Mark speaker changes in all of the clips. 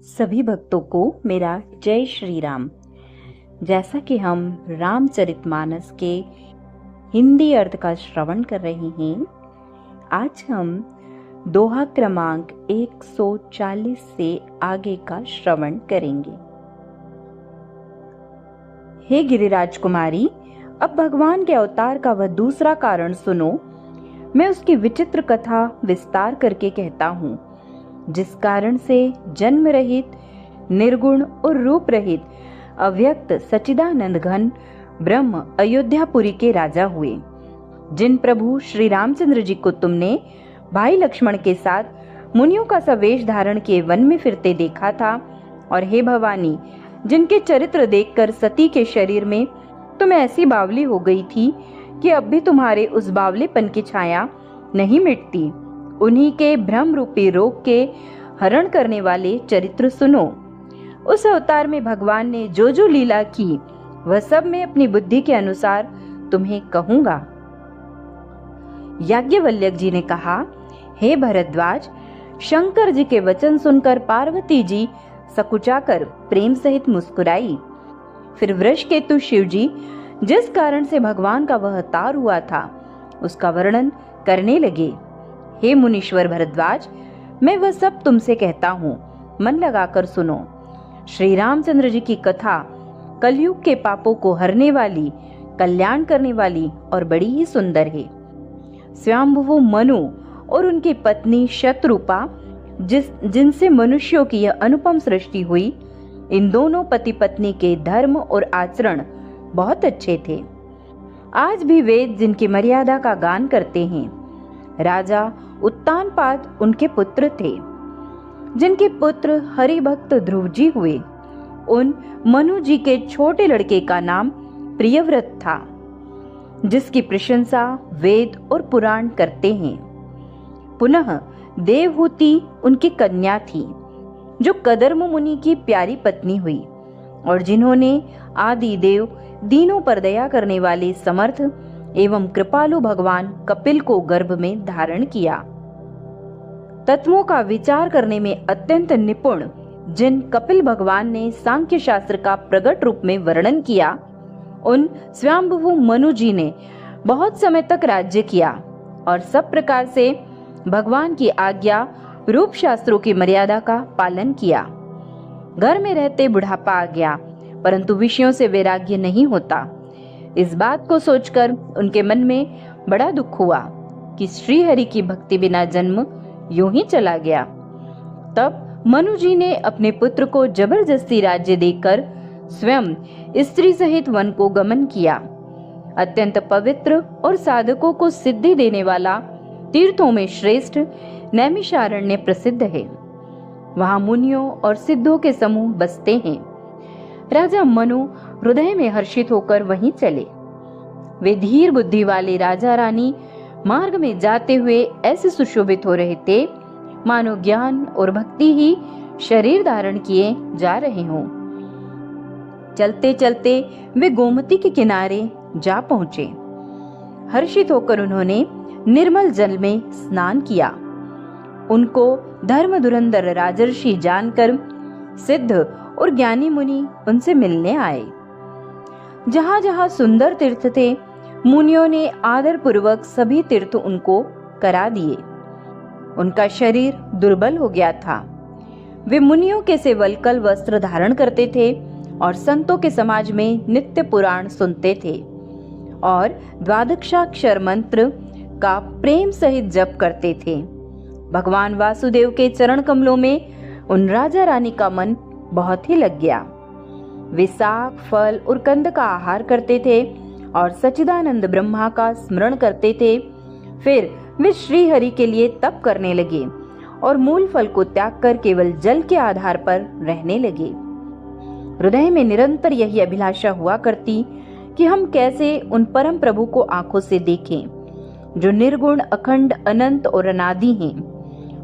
Speaker 1: सभी भक्तों को मेरा जय श्री राम। जैसा कि हम रामचरितमानस के हिंदी अर्थ का श्रवण कर रहे हैं, आज हम दोहा क्रमांक 140 से आगे का श्रवण करेंगे। हे गिरिराज कुमारी, अब भगवान के अवतार का वह दूसरा कारण सुनो। मैं उसकी विचित्र कथा विस्तार करके कहता हूँ, जिस कारण से जन्म रहित, निर्गुण और रूप रहित अव्यक्त सच्चिदानंद घन ब्रह्म अयोध्यापुरी के राजा हुए। जिन प्रभु श्री रामचंद्र जी को तुमने भाई लक्ष्मण के साथ मुनियों का सा वेश धारण किए वन में फिरते देखा था, और हे भवानी, जिनके चरित्र देखकर सती के शरीर में तुम ऐसी बावली हो गई थी कि अब भी तुम्हारे उस बावलेपन की छाया नहीं मिटती, उन्हीं के भ्रम रूपी रोग के हरण करने वाले चरित्र सुनो। उस अवतार में भगवान ने जो जो लीला की, वह सब मैं अपनी बुद्धि के अनुसार तुम्हें कहूंगा। याज्ञवल्क्य जी ने कहा, हे भरद्वाज, शंकर जी के वचन सुनकर पार्वती जी सकुचाकर प्रेम सहित मुस्कुराई। फिर वृषकेतु शिव जी जिस कारण से भगवान का वह अवतार हुआ था, उसका वर्णन करने लगे। हे मुनीश्वर भरद्वाज, मैं वह सब तुमसे कहता हूँ, मन लगाकर सुनो। श्री रामचंद्र जी की कथा कलयुग के पापों को हरने वाली, कल्याण करने वाली और बड़ी ही सुंदर है। स्वयंभुव मनु और उनकी पत्नी शतरूपा, जिनसे मनुष्यों की यह अनुपम सृष्टि हुई, इन दोनों पति पत्नी के धर्म और आचरण बहुत अच्छे थे। आज भी वेद जिनकी मर्यादा का गान करते हैं। राजा उत्तानपाद उनके पुत्र थे, जिनके पुत्र हरिभक्त ध्रुव जी हुए। उन मनु जी के छोटे लड़के का नाम प्रियव्रत था, जिसकी प्रशंसा वेद और पुराण करते हैं। पुनः देवहूति उनकी कन्या थी, जो कदर्म मुनि की प्यारी पत्नी हुई, और जिन्होंने आदि देव दीनों पर दया करने वाले समर्थ एवं कृपालु भगवान कपिल को गर्भ में धारण किया। तत्वों का विचार करने में अत्यंत निपुण जिन कपिल भगवान ने सांख्य शास्त्र का प्रकट रूप में वर्णन किया, उन स्वयंभुव मनु जी ने बहुत समय तक राज्य किया और सब प्रकार से भगवान की आज्ञा रूप शास्त्रों की मर्यादा का पालन किया। घर में रहते बुढ़ापा आ गया, परंतु विषयों से वैराग्य नहीं होता। इस बात को सोचकर उनके मन में बड़ा दुख हुआ कि श्री हरि की भक्ति बिना जन्म यूं ही चला गया। तब मनु जी ने अपने पुत्र को जबरदस्ती राज्य देकर स्वयं स्त्री सहित वन को गमन किया। अत्यंत पवित्र और साधकों को सिद्धि देने वाला तीर्थों में श्रेष्ठ नैमिषारण्य प्रसिद्ध है। वहां मुनियों और सिद्धों के समूह बसते हैं। राजा मनु हृदय में हर्षित होकर वहीं चले। वे धीर बुद्धि वाले राजा रानी मार्ग में जाते हुए ऐसे सुशोभित हो रहे थे, मानो ज्ञान और भक्ति ही शरीर धारण किए जा रहे हों। चलते चलते वे गोमती के किनारे जा पहुंचे। हर्षित होकर उन्होंने निर्मल जल में स्नान किया। उनको धर्म धुरंधर राजर्षि जानकर सिद्ध और ज्ञानी मुनि उनसे मिलने आए। जहां जहां सुंदर तीर्थ थे, मुनियों ने आदर पूर्वक सभी तीर्थ उनको करा दिए। उनका शरीर दुर्बल हो गया था। वे मुनियों के से वल्कल वस्त्र धारण करते थे और संतों के समाज में नित्य पुराण सुनते थे और द्वादशाक्षर मंत्र का प्रेम सहित जप करते थे। भगवान वासुदेव के चरण कमलों में उन राजा रानी का मन बहुत ही लग गया। वे साग, फल और कंद का आहार करते थे और सच्चिदानंद ब्रह्मा का स्मरण करते थे। फिर वे श्री हरि के लिए तप करने लगे और मूल फल को त्याग कर केवल जल के आधार पर रहने लगे। हृदय में निरंतर यही अभिलाषा हुआ करती कि हम कैसे उन परम प्रभु को आंखों से देखें, जो निर्गुण, अखंड, अनंत और अनादि हैं,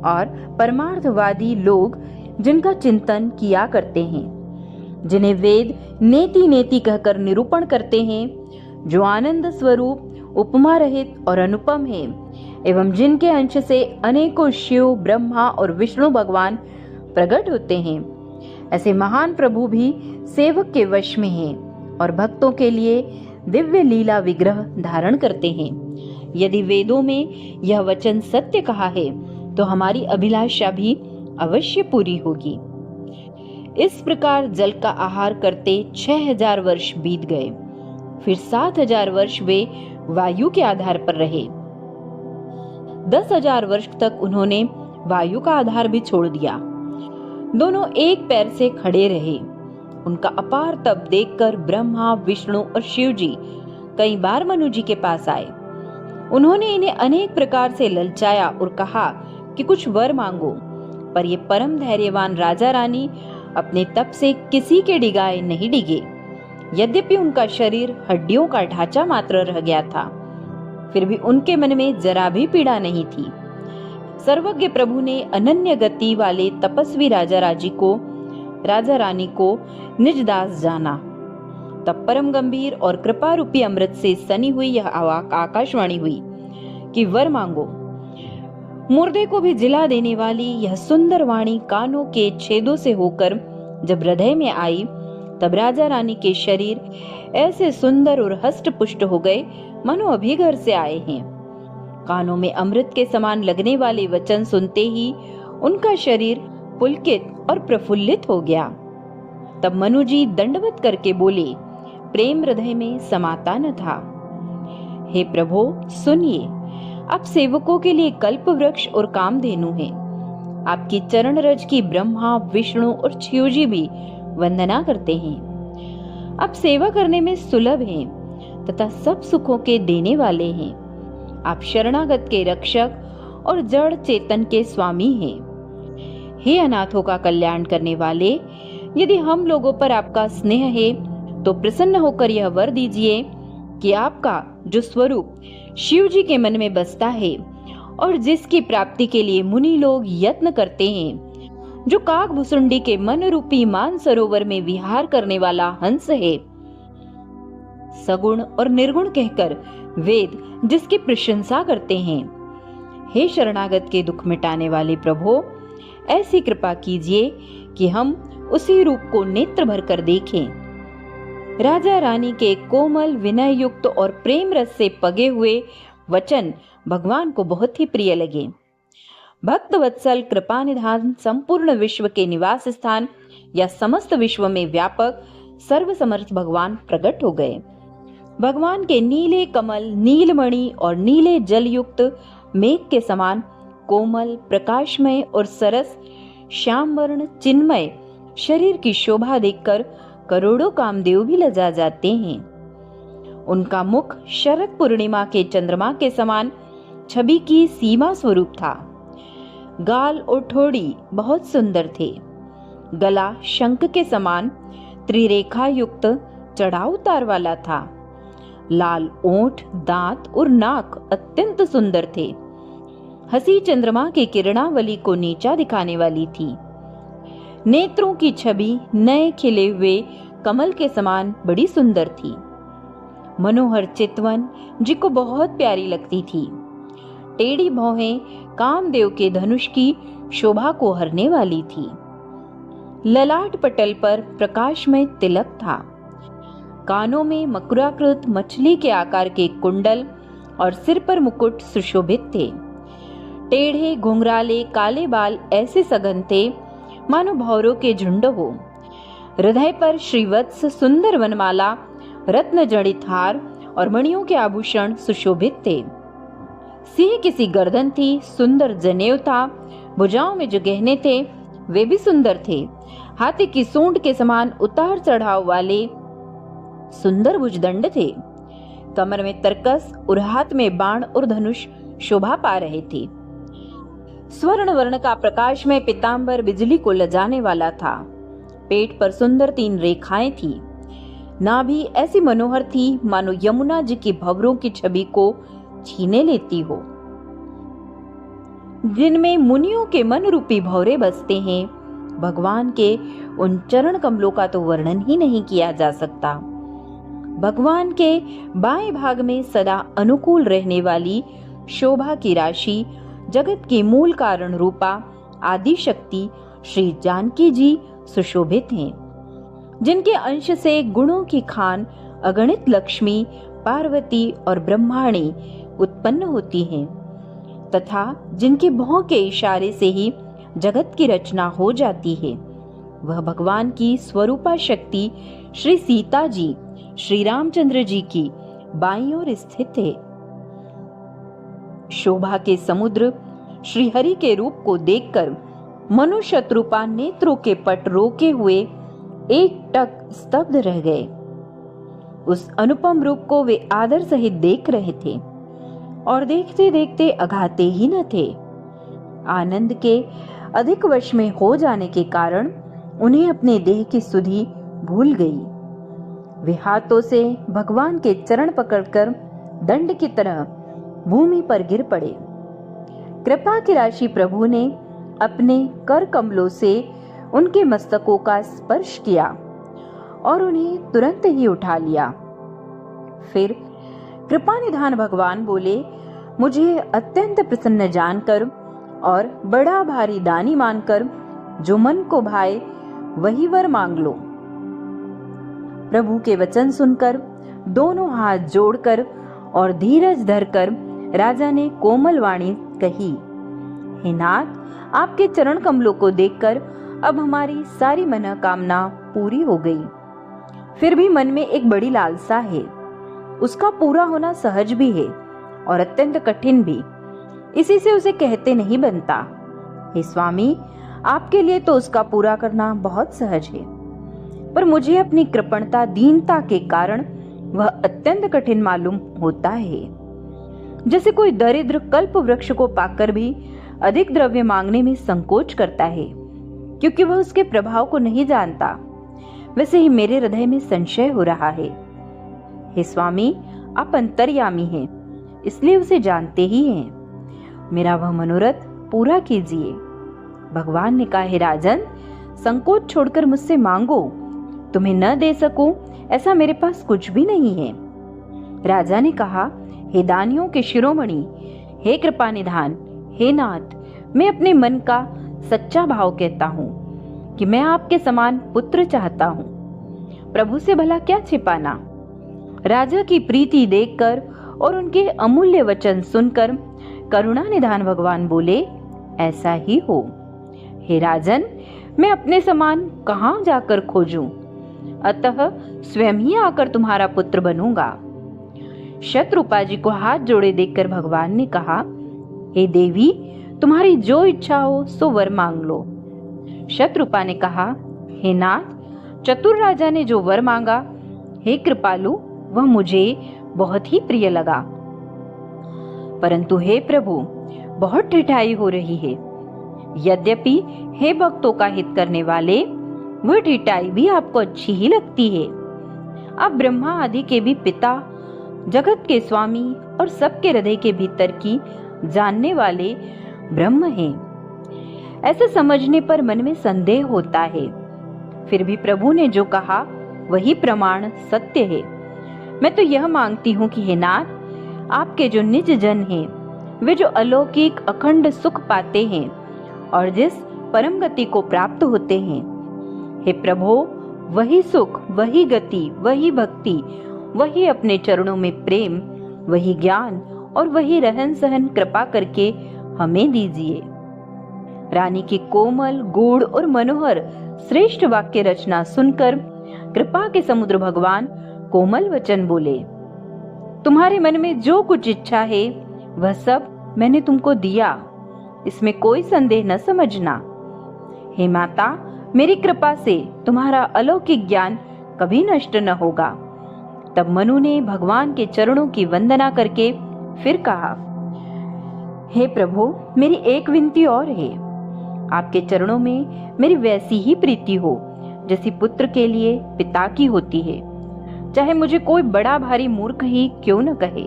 Speaker 1: और परमार्थवादी लोग जिनका चिंतन किया करते हैं, जिन्हें वेद नेति नेति कहकर निरूपण करते हैं, जो आनंद स्वरूप, उपमा रहित और अनुपम है, एवं जिनके अंश से अनेकों शिव, ब्रह्मा और विष्णु भगवान प्रकट होते हैं, ऐसे महान प्रभु भी सेवक के वश में हैं और भक्तों के लिए दिव्य लीला विग्रह धारण करते हैं। यदि वेदों में यह वचन सत्य कहा है तो हमारी अभिलाषा भी अवश्य पूरी होगी। इस प्रकार जल का आहार करते 6000 वर्ष बीत गए। फिर 7000 वर्ष वे वायु के आधार पर रहे। 10,000 वर्ष तक उन्होंने वायु का आधार भी छोड़ दिया। दोनों एक पैर से खड़े रहे। उनका अपार तप देखकर ब्रह्मा, विष्णु और शिव जी कई बार मनु जी के पास आए। उन्होंने इन्हें अनेक प्रकार से ललचाया और कहा कि कुछ वर मांगो, पर ये परम धैर्यवान राजा रानी अपने तप से किसी के डिगाए नहीं डिगे। यद्यपि उनका शरीर हड्डियों का ढांचा मात्र रह गया था, फिर भी उनके मन में जरा भी पीड़ा नहीं थी। सर्वज्ञ प्रभु ने अनन्य गति वाले तपस्वी राजा रानी को निज दास जाना। तब परम गंभीर और कृपा रूपी अमृत से सनी हुई यह आकाशवाणी हुई कि वर मांगो। मुर्दे को भी जिला देने वाली यह सुंदर वाणी कानों के छेदों से होकर जब हृदय में आई, तब राजा रानी के शरीर ऐसे सुंदर और हष्ट पुष्ट हो गए मानो अभी घर से आए हैं। कानों में अमृत के समान लगने वाले वचन सुनते ही उनका शरीर पुलकित और प्रफुल्लित हो गया। तब मनु जी दंडवत करके बोले, प्रेम हृदय में समाता न था। हे प्रभु सुनिए, आप सेवकों के लिए कल्प वृक्ष और कामधेनु हैं। आपकी चरण रज की ब्रह्मा, विष्णु और शिव जी भी वंदना करते हैं। आप सेवा करने में सुलभ हैं तथा सब सुखों के देने वाले हैं। आप शरणागत के रक्षक और जड़ चेतन के स्वामी हैं। हे अनाथों का कल्याण करने वाले, यदि हम लोगों पर आपका स्नेह है तो प्रसन्न होकर यह वर दीजिए कि आपका जो स्वरूप शिव जी के मन में बसता है और जिसकी प्राप्ति के लिए मुनि लोग यत्न करते हैं, जो काग भुसुंडी के मन रूपी मान सरोवर में विहार करने वाला हंस है, सगुण और निर्गुण कहकर वेद जिसकी प्रशंसा करते हैं, हे शरणागत के दुख मिटाने वाले प्रभु, ऐसी कृपा कीजिए कि हम उसी रूप को नेत्र भर कर देखें। राजा रानी के कोमल, विनय युक्त और प्रेम रस से पगे हुए वचन भगवान को बहुत ही प्रिय लगे। भक्त वत्सल कृपा निधान संपूर्ण विश्व के निवास स्थान या समस्त विश्व में व्यापक सर्वसमर्थ भगवान प्रकट हो गए। भगवान के नीले कमल, नीलमणि और नीले जल युक्त मेघ के समान कोमल, प्रकाशमय और सरस श्याम वर्ण चिन्मय शरीर की शोभा देखकर करोड़ों कामदेव भी लजा जाते हैं। उनका मुख शरद पूर्णिमा के चंद्रमा के समान छवि की सीमा स्वरूप था। गाल और ठोड़ी बहुत सुंदर थे। गला शंख के समान त्रिरेखा युक्त चढ़ाव उतार वाला था। लाल ओंठ, दांत और नाक अत्यंत सुंदर थे। हंसी चंद्रमा की किरणावली को नीचा दिखाने वाली थी। नेत्रों की छवि नए खिले हुए कमल के समान बड़ी सुंदर थी। मनोहर चितवन जी को बहुत प्यारी लगती थी। टेढ़ी भौहें कामदेव के धनुष की शोभा को हरने वाली थी। ललाट पटल पर प्रकाशमय तिलक था। कानों में मकुराकृत मछली के आकार के कुंडल और सिर पर मुकुट सुशोभित थे। टेढ़े घुंघराले काले बाल ऐसे सघन थे मानो भौरों के झुंड हो। हृदय पर श्रीवत्स सुंदर वनमाला, रत्न जड़ित हार और मणियों के आभूषण सुशोभित थे। सिंह किसी गर्दन थी, सुंदर जनेऊ था। भुजाओं में जो गहने थे वे भी सुंदर थे। हाथी की सूंड के समान उतार चढ़ाव वाले सुंदर भुजदंड थे। कमर में तरकस और हाथ में बाण और धनुष शोभा पा रहे थे। स्वर्ण वर्ण का प्रकाश में पीतांबर बिजली को लजाने वाला था। पेट पर सुंदर 3 रेखाएं थी। नाभि ऐसी मनोहर थी मानो यमुना जी की भंवरों की छवि को छीने लेती हो। जिनमें मुनियों के मन रूपी भंवरे बसते हैं, भगवान के उन चरण कमलों का तो वर्णन ही नहीं किया जा सकता। भगवान के बाएं भाग में सदा अनुकूल रहने वाली शोभा की राशि, जगत की मूल कारण रूपा आदि शक्ति श्री जानकी जी सुशोभित हैं, जिनके अंश से गुणों की खान अगणित लक्ष्मी, पार्वती और ब्रह्माणी उत्पन्न होती हैं, तथा जिनके भौं के इशारे से ही जगत की रचना हो जाती है, वह भगवान की स्वरूपा शक्ति श्री सीता जी, श्री रामचंद्र जी की बाईं ओर स्थित है। शोभा के समुद्र श्री हरि के रूप को देखकर मनुष्य शत्रुपा नेत्रों के पट रोके हुए एक टक स्तब्ध रह गए। उस अनुपम रूप को वे आदर सहित देख रहे थे और देखते देखते अघाते ही न थे। आनंद के अधिक वश में हो जाने के कारण उन्हें अपने देह की सुधि भूल गई। वे हाथों से भगवान के चरण पकड़कर दंड की तरह भूमि पर गिर पड़े। कृपा की राशि प्रभु ने अपने कर कमलों से उनके मस्तकों का स्पर्श किया और उन्हें तुरंत ही उठा लिया। फिर कृपा निधान भगवान बोले, मुझे अत्यंत प्रसन्न जानकर और बड़ा भारी दानी मानकर जो मन को भाए वही वर मांग लो। प्रभु के वचन सुनकर दोनों हाथ जोड़कर और धीरज धरकर राजा ने कोमल वाणी कही, हे नाथ, आपके चरण कमलों को देखकर अब हमारी सारी मनोकामना पूरी हो गई। फिर भी मन में एक बड़ी लालसा है, उसका पूरा होना सहज भी है और अत्यंत कठिन भी, इसी से उसे कहते नहीं बनता। हे स्वामी, आपके लिए तो उसका पूरा करना बहुत सहज है, पर मुझे अपनी कृपणता दीनता के कारण वह अत्यंत कठिन मालूम होता है। जैसे कोई दरिद्र कल्प वृक्ष को पाकर भी अधिक द्रव्य मांगने में संकोच करता है, क्योंकि वह उसके प्रभाव को नहीं जानता, वैसे ही मेरे हृदय में संशय हो रहा है। हे स्वामी, आप अंतर्यामी हैं, इसलिए उसे जानते ही हैं। मेरा वह मनोरथ पूरा कीजिए। भगवान ने कहा, हे राजन, संकोच छोड़कर मुझसे मांगो, तुम्हें न दे सकूं ऐसा मेरे पास कुछ भी नहीं है। राजा ने कहा, हे दानियों के शिरोमणि, हे कृपा निधान, हे नाथ, मैं अपने मन का सच्चा भाव कहता हूँ कि मैं आपके समान पुत्र चाहता हूँ। प्रभु से भला क्या छिपाना। राजा की प्रीति देखकर और उनके अमूल्य वचन सुनकर करुणा निधान भगवान बोले, ऐसा ही हो। हे राजन, मैं अपने समान कहाँ जाकर खोजूं, अतः स्वयं ही आकर तुम्हारा पुत्र बनूंगा। शत्रुपा जी को हाथ जोड़े देखकर भगवान ने कहा, हे देवी, तुम्हारी जो इच्छा हो सो वर मांग लो। शत्रुपा ने कहा, हे नाथ, चतुर राजा ने जो वर मांगा, हे कृपालु, वह मुझे बहुत ही प्रिय लगा। परंतु हे प्रभु, बहुत ठिठाई हो रही है। यद्यपि हे भक्तों का हित करने वाले, वह ठिठाई भी आपको अच्छी ही लगती है। आप ब्रह्मा आदि के भी पिता, जगत के स्वामी और सबके हृदय के भीतर की जानने वाले ब्रह्म हैं। ऐसे समझने पर मन में संदेह होता है, फिर भी प्रभु ने जो कहा वही प्रमाण सत्य है। मैं तो यह मांगती हूँ कि हे नाथ, आपके जो निज जन हैं, वे जो अलौकिक अखंड सुख पाते हैं और जिस परम गति को प्राप्त होते हैं, हे प्रभु, वही सुख, वही गति, वही भक्ति, वही अपने चरणों में प्रेम, वही ज्ञान और वही रहन सहन कृपा करके हमें दीजिए। रानी की कोमल, गूढ़ और मनोहर श्रेष्ठ वाक्य रचना सुनकर कृपा के समुद्र भगवान कोमल वचन बोले, तुम्हारे मन में जो कुछ इच्छा है वह सब मैंने तुमको दिया, इसमें कोई संदेह न समझना। हे माता, मेरी कृपा से तुम्हारा अलौकिक ज्ञान कभी नष्ट न होगा। तब मनु ने भगवान के चरणों की वंदना करके फिर कहा, हे प्रभु, मेरी एक विनती और है। आपके चरणों में मेरी वैसी ही प्रीति हो जैसी पुत्र के लिए पिता की होती है, चाहे मुझे कोई बड़ा भारी मूर्ख ही क्यों न कहे।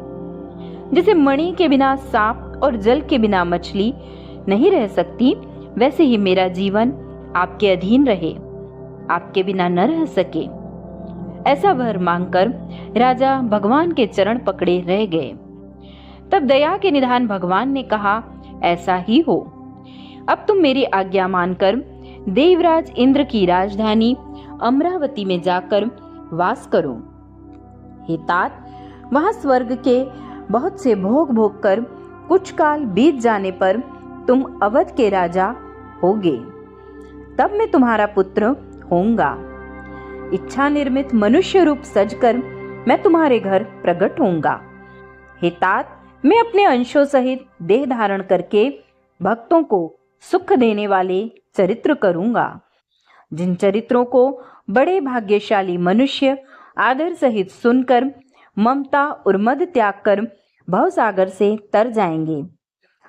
Speaker 1: जैसे मणि के बिना सांप और जल के बिना मछली नहीं रह सकती, वैसे ही मेरा जीवन आपके अधीन रहे, आपके बिना न रह सके। ऐसा वर मांगकर राजा भगवान के चरण पकड़े रह गए। तब दया के निधान भगवान ने कहा, ऐसा ही हो। अब तुम मेरी आज्ञा मानकर देवराज इंद्र की राजधानी अमरावती में जाकर वास करो। हे तात, वहां स्वर्ग के बहुत से भोग भोग कर कुछ काल बीत जाने पर तुम अवध के राजा होगे। तब मैं तुम्हारा पुत्र होऊंगा। इच्छा निर्मित मनुष्य रूप सजकर मैं तुम्हारे घर प्रकट होऊंगा। हे तात, मैं अपने अंशों सहित देह धारण करके भक्तों को सुख देने वाले चरित्र करूंगा। जिन चरित्रों को बड़े भाग्यशाली मनुष्य आदर सहित सुनकर ममता और मद त्याग कर भवसागर से तर जाएंगे।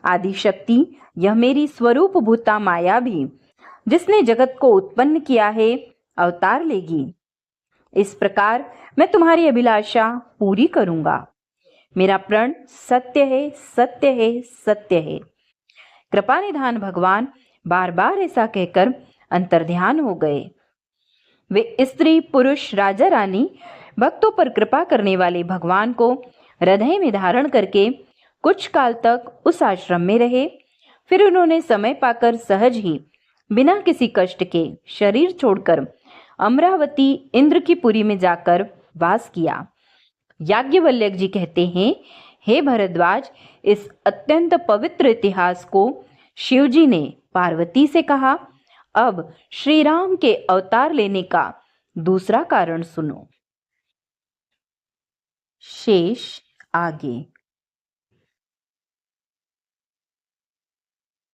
Speaker 1: आदि शक्ति, यह मेरी स्वरूप भूता माया भी, जिसने जगत को उत्पन्न किया है, अवतार लेगी। इस प्रकार मैं तुम्हारी अभिलाषा पूरी करूंगा। मेरा प्रण सत्य है, सत्य है, सत्य है। कृपा निधान भगवान बार बार ऐसा कहकर अंतर्ध्यान हो गए। वे स्त्री पुरुष राजा रानी भक्तों पर कृपा करने वाले भगवान को हृदय में धारण करके कुछ काल तक उस आश्रम में रहे। फिर उन्होंने समय पाकर सहज ही बिना किसी कष्ट के शरीर छोड़कर अमरावती इंद्र की पुरी में जाकर वास किया। याज्ञवल्क्य जी कहते हैं, हे भरद्वाज, इस अत्यंत पवित्र इतिहास को शिवजी ने पार्वती से कहा। अब श्री राम के अवतार लेने का दूसरा कारण सुनो। शेष आगे।